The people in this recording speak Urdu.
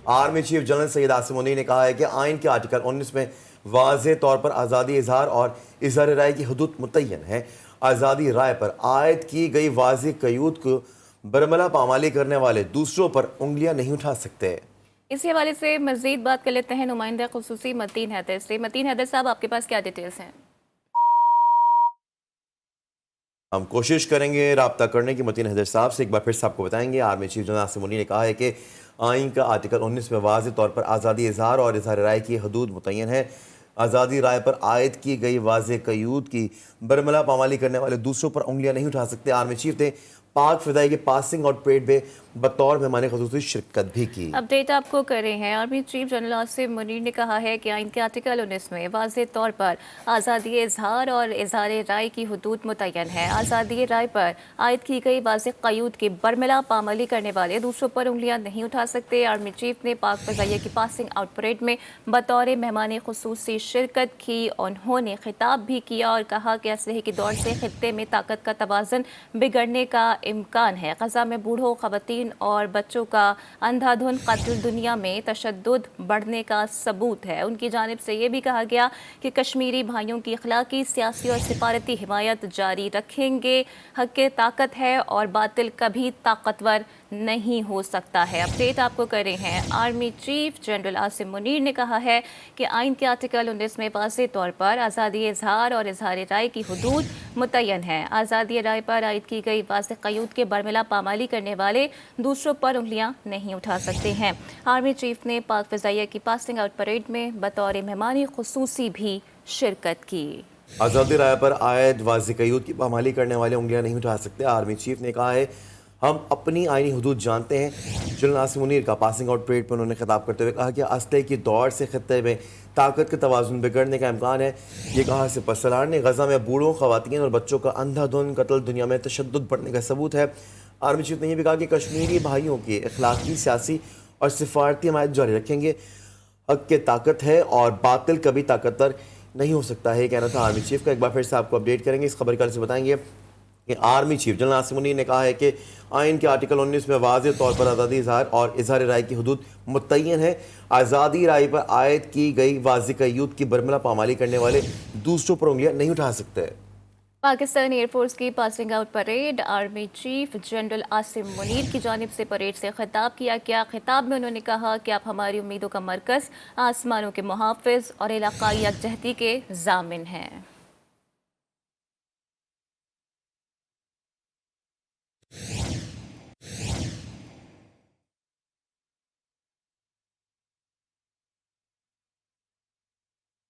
Army chief general Syed Asim Munir نے کہا ہے کہ آئین کے آرٹیکل 19 میں واضح طور پر آزادی اظہار اور اظہار رائے کی حدود متعین ہے۔ آزادی رائے پر عائد کی گئی واضح قیود کو برملا پامالی کرنے والے دوسروں پر انگلیاں نہیں اٹھا سکتے۔ اسی حوالے سے مزید بات کر لیتے ہیں نمائندہ خصوصی متین حیدر سے۔ متین حیدر صاحب، آپ کے پاس کیا ڈیٹیلز ہیں؟ ہم کوشش کریں گے رابطہ کرنے کی متین حیدر صاحب سے، ایک بار پھر سے آپ کو بتائیں گے۔ Army chief general Asim Munir نے کہا ہے کہ آئین کا آرٹیکل 19 میں واضح طور پر آزادی اظہار اور اظہار رائے کی حدود متعین ہے۔ آزادی رائے پر عائد کی گئی واضح قیود کی برملا پامالی کرنے والے دوسروں پر انگلیاں نہیں اٹھا سکتے۔ آرمی چیف نے پاک فضائی کے پاسنگ آؤٹ پریڈ میں بطور مہمان خصوصی شرکت بھی کی۔ اپڈیٹ آپ کو کر رہے ہیں۔ Army chief general Asim Munir نے کہا ہے کہ آئین کے آرٹیکل 19 میں واضح طور پر آزادی اظہار اور اظہار رائے کی حدود متعین ہے۔ آزادی رائے پر عائد کی گئی واضح قیود کی برملا پامالی کرنے والے دوسروں پر انگلیاں نہیں اٹھا سکتے۔ آرمی چیف نے پاک فضائیہ کی پاسنگ آؤٹ پریڈ میں بطور مہمان خصوصی شرکت کی۔ انہوں نے خطاب بھی کیا اور کہا کہ اسلحے کی دوڑ سے خطے میں طاقت کا توازن بگڑنے کا امکان ہے۔ غزہ میں بوڑھوں، خواتین اور بچوں کا اندھا دھند قتل دنیا میں تشدد بڑھنے کا ثبوت ہے۔ ان کی جانب سے یہ بھی کہا گیا کہ کشمیری بھائیوں کی اخلاقی، سیاسی اور سفارتی حمایت جاری رکھیں گے۔ حق طاقت ہے اور باطل کبھی طاقتور نہیں ہو سکتا ہے۔ اپڈیٹ آپ کو کر رہے ہیں۔ Army chief general Asim Munir نے کہا ہے کہ آئین کے آرٹیکل 19 میں واضح طور پر آزادی اظہار اور اظہار رائے کی حدود متعین ہے۔ آزادی رائے پر عائد کی گئی واضح قیود کے برملا پامالی کرنے والے دوسروں پر انگلیاں نہیں اٹھا سکتے ہیں۔ آرمی چیف نے پاک فضائیہ کی پاسنگ آؤٹ پریڈ میں بطور مہمان خصوصی بھی شرکت کی۔ آزادی رائے پر عائد واضح قیود کی پامالی کرنے والے انگلیاں نہیں اٹھا سکتے۔ آرمی چیف نے کہا ہے ہم اپنی آئینی حدود جانتے ہیں۔ جنرل عاصم منیر کا پاسنگ آؤٹ پریڈ پر انہوں نے خطاب کرتے ہوئے کہا کہ اسلحے کی دوڑ سے خطے میں طاقت کے توازن بگڑنے کا امکان ہے۔ یہ کہا سپہ سالار نے غزہ میں بوڑھوں، خواتین اور بچوں کا اندھا دھند قتل دنیا میں تشدد بڑھنے کا ثبوت ہے۔ آرمی چیف نے یہ بھی کہا کہ کشمیری بھائیوں کی اخلاقی، سیاسی اور سفارتی حمایت جاری رکھیں گے۔ حق کے طاقت ہے اور باطل کبھی طاقتور نہیں ہو سکتا ہے، یہ کہنا تھا آرمی چیف کا۔ ایک بار پھر سے آپ کو اپڈیٹ کریں گے، اس خبر کے سے بتائیں گے کہ army chief general Asim Munir نے کہا ہے کہ آئین کے آرٹیکل 19 میں واضح طور پر آزادی اظہار اور اظہار رائے کی حدود متعین ہے۔ آزادی رائے پر عائد کی گئی واضح قیود کی برملا پامالی کرنے والے دوسروں پر انگلیاں نہیں اٹھا سکتے۔ پاکستان ایئر فورس کی passing out parade, army chief general Asim Munir کی جانب سے پریڈ سے خطاب کیا گیا۔ خطاب میں انہوں نے کہا کہ آپ ہماری امیدوں کا مرکز، آسمانوں کے محافظ اور علاقائی یکجہتی کے ضامن ہیں۔